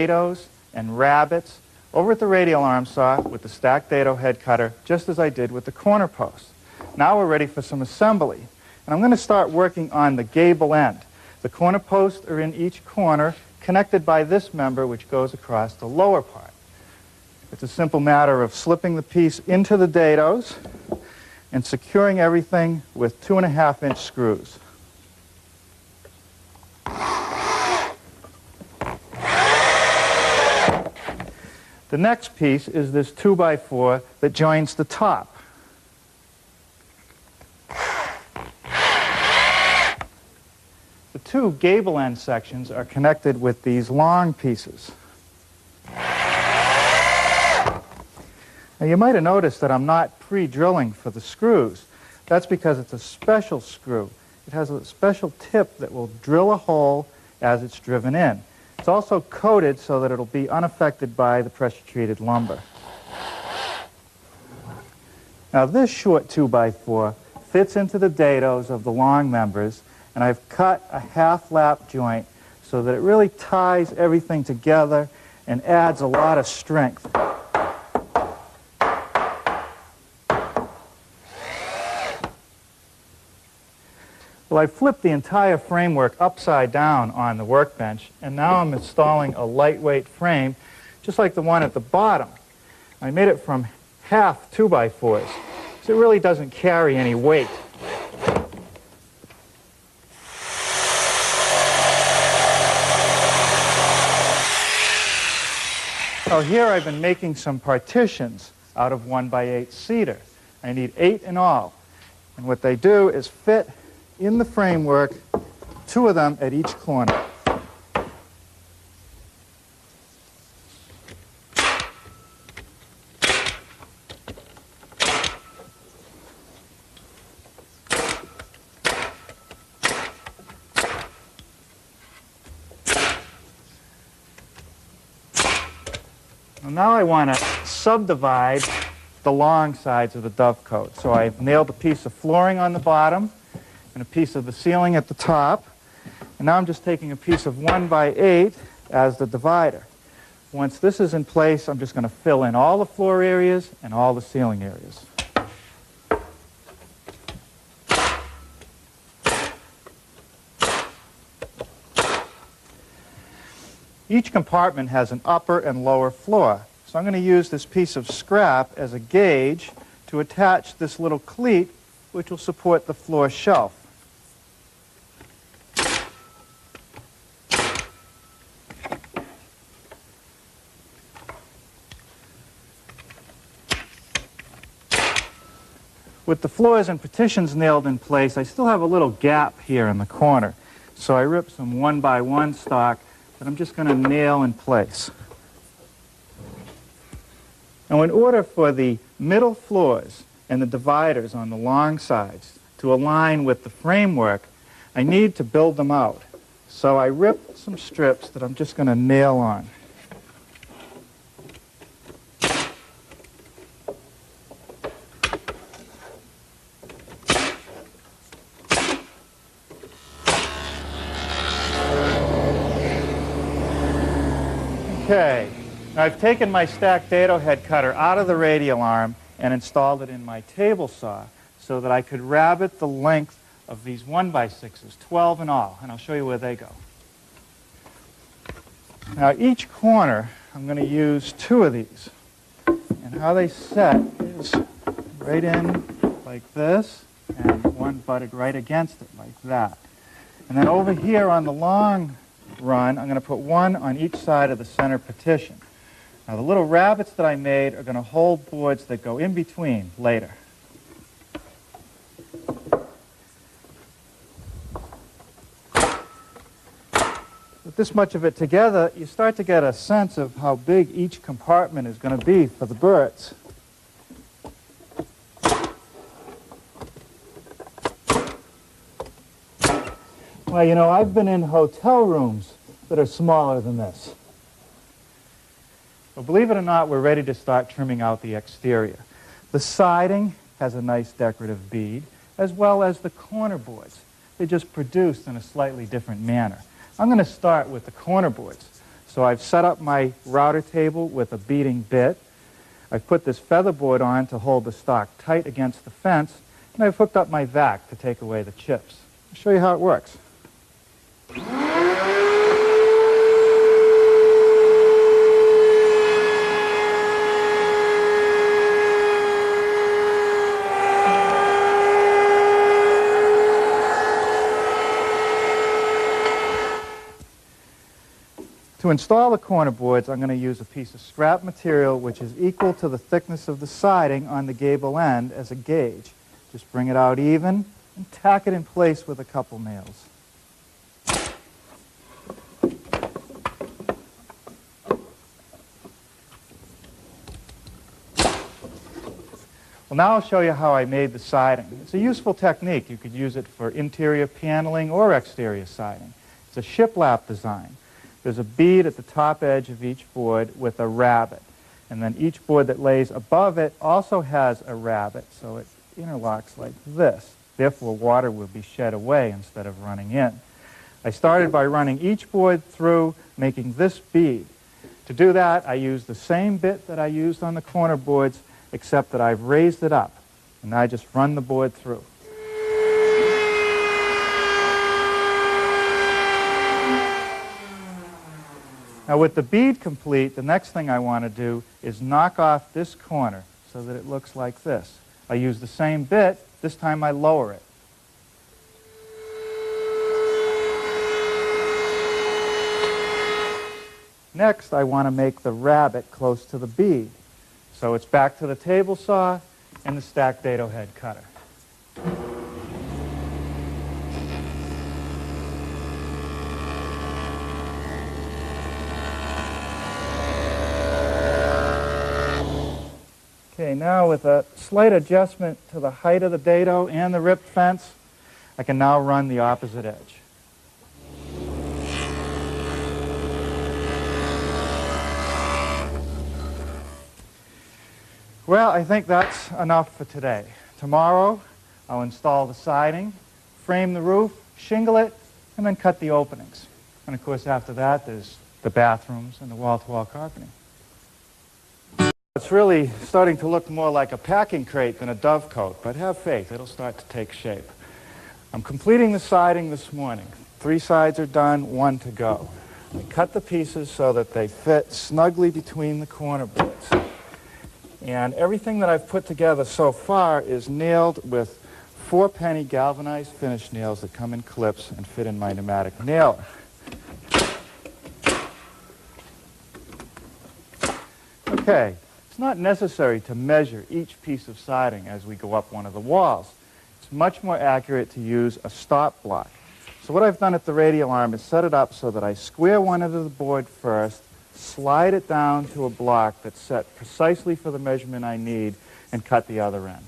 dados and rabbets over at the radial arm saw with the stacked dado head cutter, just as I did with the corner post. Now we're ready for some assembly. And I'm going to start working on the gable end. The corner posts are in each corner, connected by this member which goes across the lower part. It's a simple matter of slipping the piece into the dados and securing everything with 2.5-inch screws. The next piece is this 2x4 that joins the top. The two gable end sections are connected with these long pieces. Now you might have noticed that I'm not pre-drilling for the screws. That's because it's a special screw. It has a special tip that will drill a hole as it's driven in. It's also coated so that it'll be unaffected by the pressure-treated lumber. Now this short 2x4 fits into the dados of the long members, and I've cut a half-lap joint so that it really ties everything together and adds a lot of strength. Well, I flipped the entire framework upside down on the workbench, and now I'm installing a lightweight frame, just like the one at the bottom. I made it from half 2x4s, so it really doesn't carry any weight. So here I've been making some partitions out of 1x8 cedar. I need 8 in all, and what they do is fit in the framework, 2 of them at each corner. Well, now I want to subdivide the long sides of the Dovecote. So I've nailed a piece of flooring on the bottom and a piece of the ceiling at the top. And now I'm just taking a piece of 1x8 as the divider. Once this is in place, I'm just going to fill in all the floor areas and all the ceiling areas. Each compartment has an upper and lower floor. So I'm going to use this piece of scrap as a gauge to attach this little cleat which will support the floor shelf. With the floors and partitions nailed in place, I still have a little gap here in the corner. So I ripped some 1x1 stock that I'm just going to nail in place. Now, in order for the middle floors and the dividers on the long sides to align with the framework, I need to build them out. So I ripped some strips that I'm just going to nail on. Okay, now I've taken my stacked dado head cutter out of the radial arm and installed it in my table saw so that I could rabbet the length of these 1x6s, 12 in all, and I'll show you where they go. Now each corner I'm going to use 2 of these, and how they set is right in like this and one butted right against it like that. And then over here on the long run, I'm going to put one on each side of the center partition. Now the little rabbets that I made are going to hold boards that go in between later. With this much of it together, you start to get a sense of how big each compartment is going to be for the birds. Well, you know, I've been in hotel rooms that are smaller than this. Well, believe it or not, we're ready to start trimming out the exterior. The siding has a nice decorative bead, as well as the corner boards. They're just produced in a slightly different manner. I'm going to start with the corner boards. So I've set up my router table with a beading bit. I've put this feather board on to hold the stock tight against the fence, and I've hooked up my vac to take away the chips. I'll show you how it works. To install the corner boards, I'm going to use a piece of scrap material which is equal to the thickness of the siding on the gable end as a gauge. Just bring it out even and tack it in place with a couple nails. Well, now I'll show you how I made the siding. It's a useful technique. You could use it for interior paneling or exterior siding. It's a shiplap design. There's a bead at the top edge of each board with a rabbet. And then each board that lays above it also has a rabbet, so it interlocks like this. Therefore, water will be shed away instead of running in. I started by running each board through, making this bead. To do that, I used the same bit that I used on the corner boards, except that I've raised it up. And I just run the board through. Now with the bead complete, the next thing I want to do is knock off this corner so that it looks like this. I use the same bit, this time I lower it. Next, I want to make the rabbet close to the bead. So it's back to the table saw and the stacked dado head cutter. Okay, now with a slight adjustment to the height of the dado and the ripped fence, I can now run the opposite edge. Well, I think that's enough for today. Tomorrow, I'll install the siding, frame the roof, shingle it, and then cut the openings. And of course, after that, there's the bathrooms and the wall-to-wall carpeting. It's really starting to look more like a packing crate than a Dovecote, but have faith, it'll start to take shape. I'm completing the siding this morning. 3 sides are done, 1 to go. I cut the pieces so that they fit snugly between the corner boards. And everything that I've put together so far is nailed with 4-penny galvanized finish nails that come in clips and fit in my pneumatic nailer. Okay. It's not necessary to measure each piece of siding as we go up one of the walls. It's much more accurate to use a stop block. So what I've done at the radial arm is set it up so that I square one end of the board first, slide it down to a block that's set precisely for the measurement I need, and cut the other end.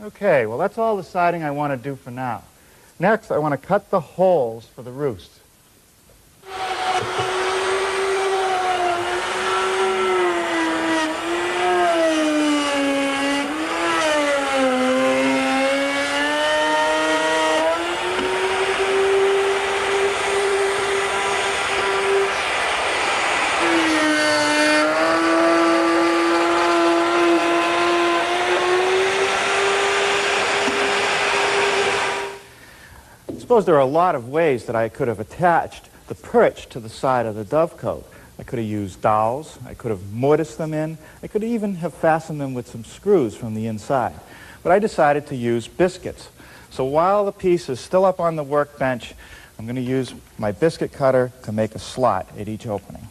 Okay, well that's all the siding I want to do for now. Next, I want to cut the holes for the roost. I suppose there are a lot of ways that I could have attached the perch to the side of the Dovecote. I could have used dowels, I could have mortised them in, I could even have fastened them with some screws from the inside. But I decided to use biscuits. So while the piece is still up on the workbench, I'm going to use my biscuit cutter to make a slot at each opening.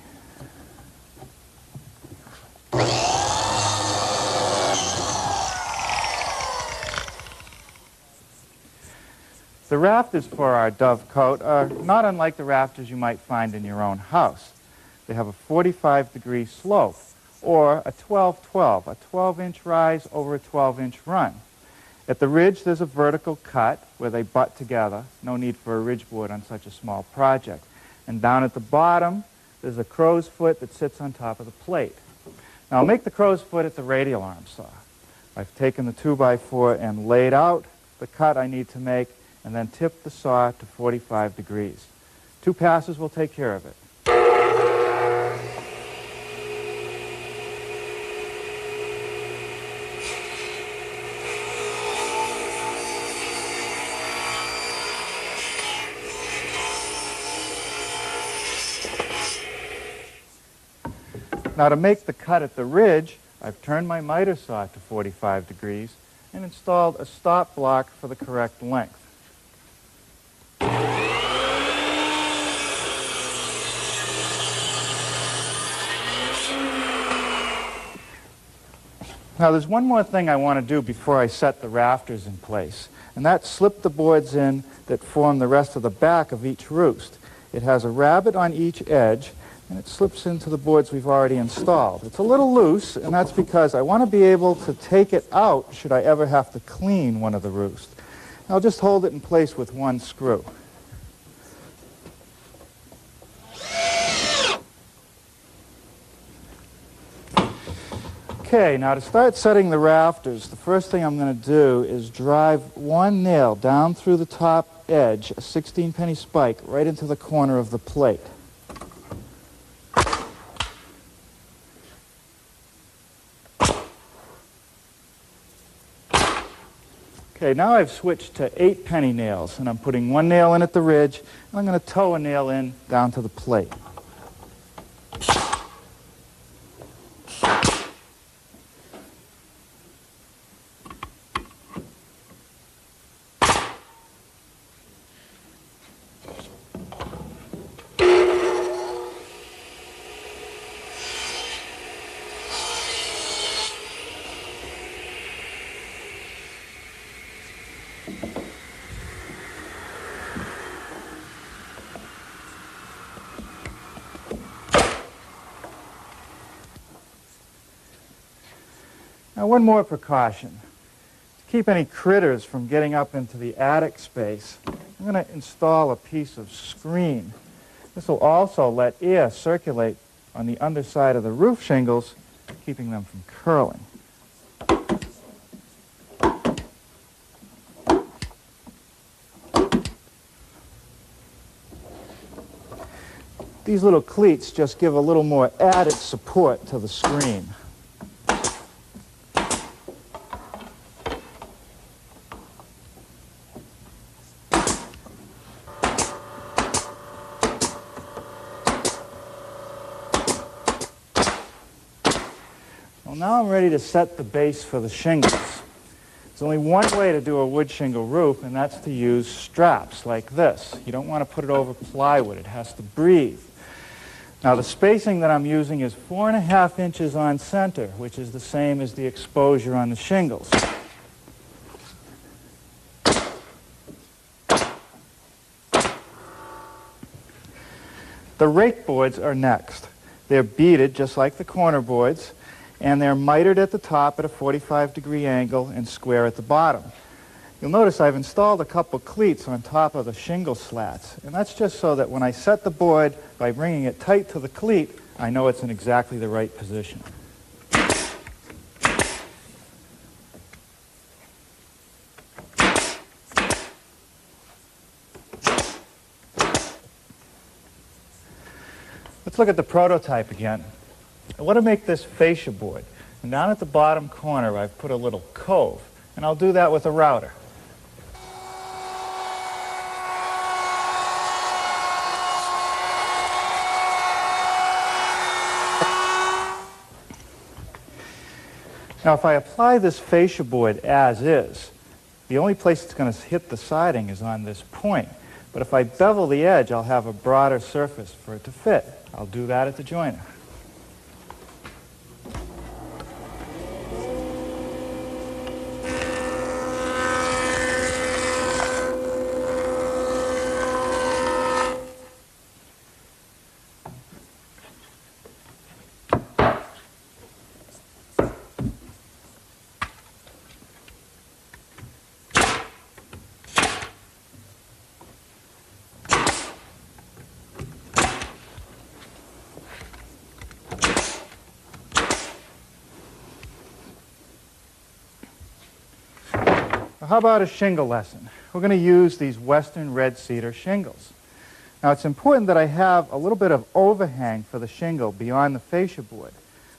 The rafters for our Dovecote are not unlike the rafters you might find in your own house. They have a 45-degree slope, or a 12-12, a 12-inch rise over a 12-inch run. At the ridge, there's a vertical cut where they butt together. No need for a ridge board on such a small project. And down at the bottom, there's a crow's foot that sits on top of the plate. Now, I'll make the crow's foot at the radial arm saw. I've taken the 2x4 and laid out the cut I need to make, and then tipped the saw to 45 degrees. 2 passes will take care of it. Now, to make the cut at the ridge, I've turned my miter saw to 45 degrees and installed a stop block for the correct length. Now, there's one more thing I want to do before I set the rafters in place, and that's slip the boards in that form the rest of the back of each roost. It has a rabbet on each edge, and it slips into the boards we've already installed. It's a little loose, and that's because I want to be able to take it out should I ever have to clean one of the roosts. I'll just hold it in place with one screw. Okay, now to start setting the rafters, the first thing I'm going to do is drive one nail down through the top edge, a 16-penny spike, right into the corner of the plate. Okay, now I've switched to 8-penny nails, and I'm putting one nail in at the ridge, and I'm going to toe a nail in down to the plate. Now, one more precaution. To keep any critters from getting up into the attic space, I'm going to install a piece of screen. This will also let air circulate on the underside of the roof shingles, keeping them from curling. These little cleats just give a little more added support to the screen. Well, now I'm ready to set the base for the shingles. There's only one way to do a wood shingle roof, and that's to use straps like this. You don't want to put it over plywood. It has to breathe. Now, the spacing that I'm using is 4.5 inches on center, which is the same as the exposure on the shingles. The rake boards are next. They're beaded just like the corner boards, and they're mitered at the top at a 45-degree angle and square at the bottom. You'll notice I've installed a couple cleats on top of the shingle slats, and that's just so that when I set the board by bringing it tight to the cleat, I know it's in exactly the right position. Let's look at the prototype again. I want to make this fascia board, and down at the bottom corner I've put a little cove, and I'll do that with a router. Now, if I apply this fascia board as is, the only place it's going to hit the siding is on this point. But if I bevel the edge, I'll have a broader surface for it to fit. I'll do that at the joiner. So how about a shingle lesson? We're going to use these Western red cedar shingles. Now it's important that I have a little bit of overhang for the shingle beyond the fascia board.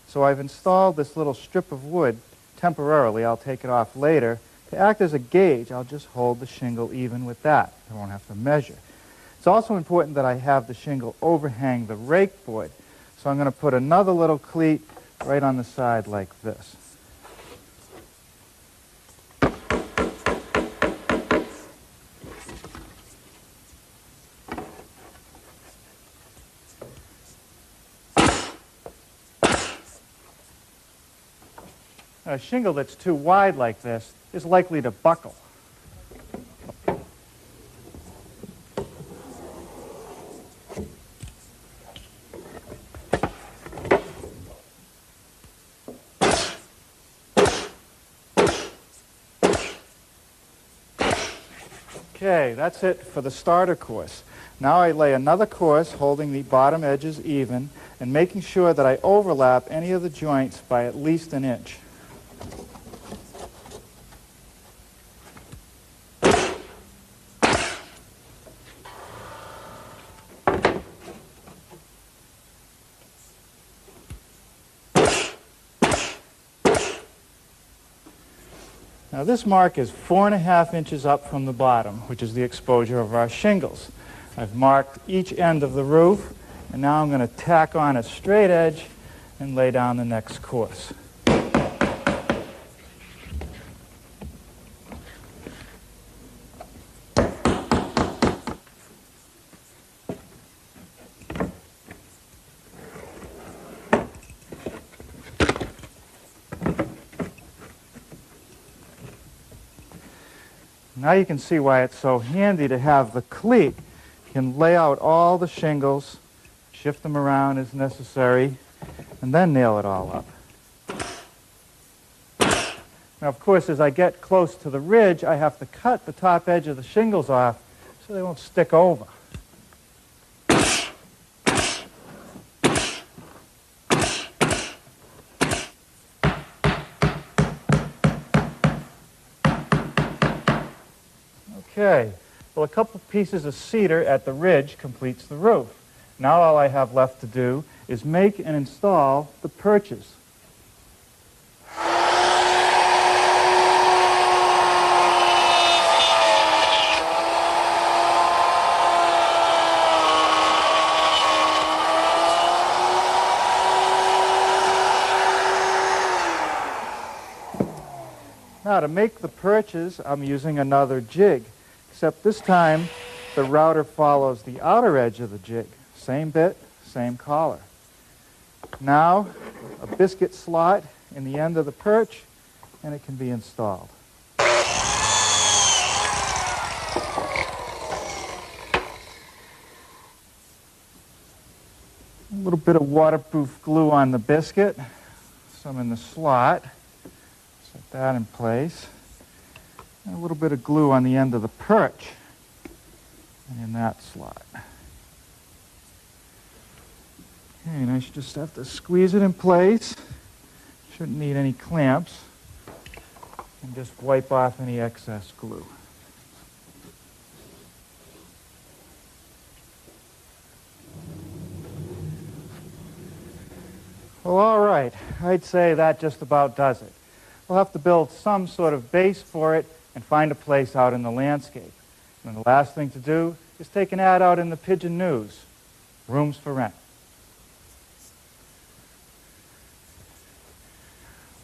So I've installed this little strip of wood temporarily, I'll take it off later, to act as a gauge. I'll just hold the shingle even with that. I won't have to measure. It's also important that I have the shingle overhang the rake board. So I'm going to put another little cleat right on the side like this. A shingle that's too wide like this is likely to buckle. Okay, that's it for the starter course. Now I lay another course holding the bottom edges even and making sure that I overlap any of the joints by at least an inch. Now this mark is 4.5 inches up from the bottom, which is the exposure of our shingles. I've marked each end of the roof, and now I'm going to tack on a straight edge and lay down the next course. Now you can see why it's so handy to have the cleat. You can lay out all the shingles, shift them around as necessary, and then nail it all up. Now, of course, as I get close to the ridge, I have to cut the top edge of the shingles off so they won't stick over. Okay, well, a couple pieces of cedar at the ridge completes the roof. Now all I have left to do is make and install the perches. Now to make the perches, I'm using another jig. Except this time, the router follows the outer edge of the jig. Same bit, same collar. Now, a biscuit slot in the end of the perch, and it can be installed. A little bit of waterproof glue on the biscuit, some in the slot. Set that in place. And a little bit of glue on the end of the perch and in that slot. Okay, and I should just have to squeeze it in place. Shouldn't need any clamps. And just wipe off any excess glue. Well, all right. I'd say that just about does it. We'll have to build some sort of base for it and find a place out in the landscape. And the last thing to do is take an ad out in the Pigeon News. Rooms for rent.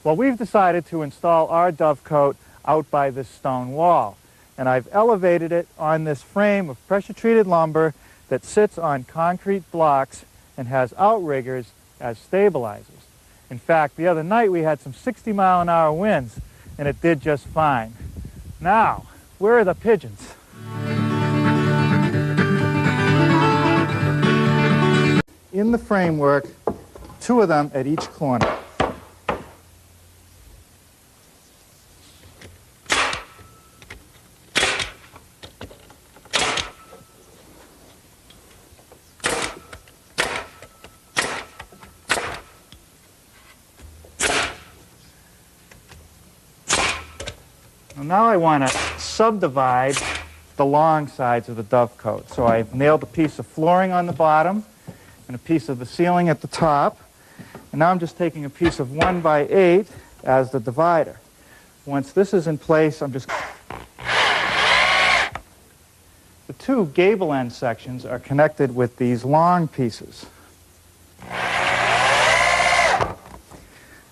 Well, we've decided to install our Dovecote out by this stone wall. And I've elevated it on this frame of pressure-treated lumber that sits on concrete blocks and has outriggers as stabilizers. In fact, the other night we had some 60-mile-an-hour winds, and it did just fine. Now, where are the pigeons? In the framework, 2 of them at each corner. Well, now I want to subdivide the long sides of the Dovecote. So I've nailed a piece of flooring on the bottom and a piece of the ceiling at the top. And now I'm just taking a piece of 1x8 as the divider. Once this is in place, I'm just... The two gable end sections are connected with these long pieces.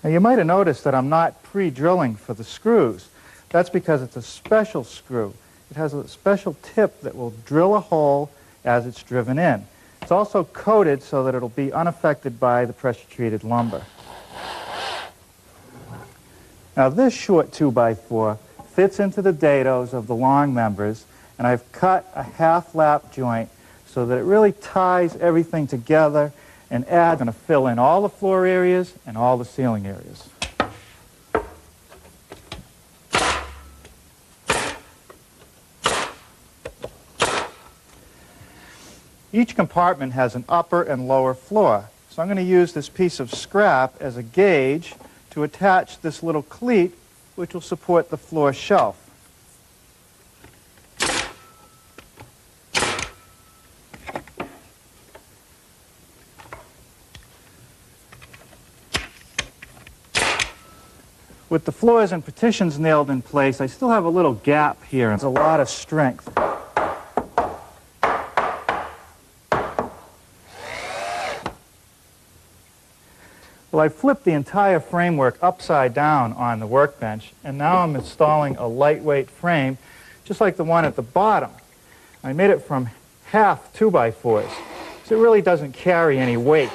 Now you might have noticed that I'm not pre-drilling for the screws. That's because it's a special screw. It has a special tip that will drill a hole as it's driven in. It's also coated so that it'll be unaffected by the pressure-treated lumber. Now this short 2x4 fits into the dados of the long members, and I've cut a half-lap joint so that it really ties everything together and adds, going to fill in all the floor areas and all the ceiling areas. Each compartment has an upper and lower floor, so I'm going to use this piece of scrap as a gauge to attach this little cleat which will support the floor shelf. With the floors and partitions nailed in place, I still have a little gap here. There's a lot of strength. Well, I flipped the entire framework upside down on the workbench, and now I'm installing a lightweight frame, just like the one at the bottom. I made it from half 2x4s, so it really doesn't carry any weight.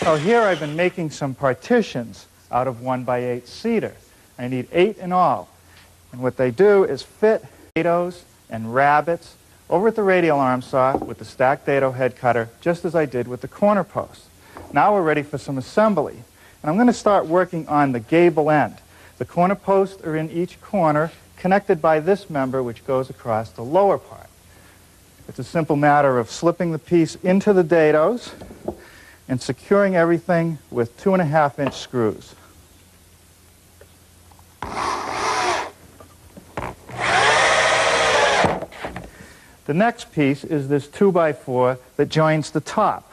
So here I've been making some partitions out of 1x8 cedar. I need 8 in all. And what they do is fit dados and rabbets over at the radial arm saw with the stacked dado head cutter, just as I did with the corner post. Now we're ready for some assembly. And I'm going to start working on the gable end. The corner posts are in each corner, connected by this member which goes across the lower part. It's a simple matter of slipping the piece into the dados and securing everything with 2.5-inch screws. The next piece is this 2x4 that joins the top.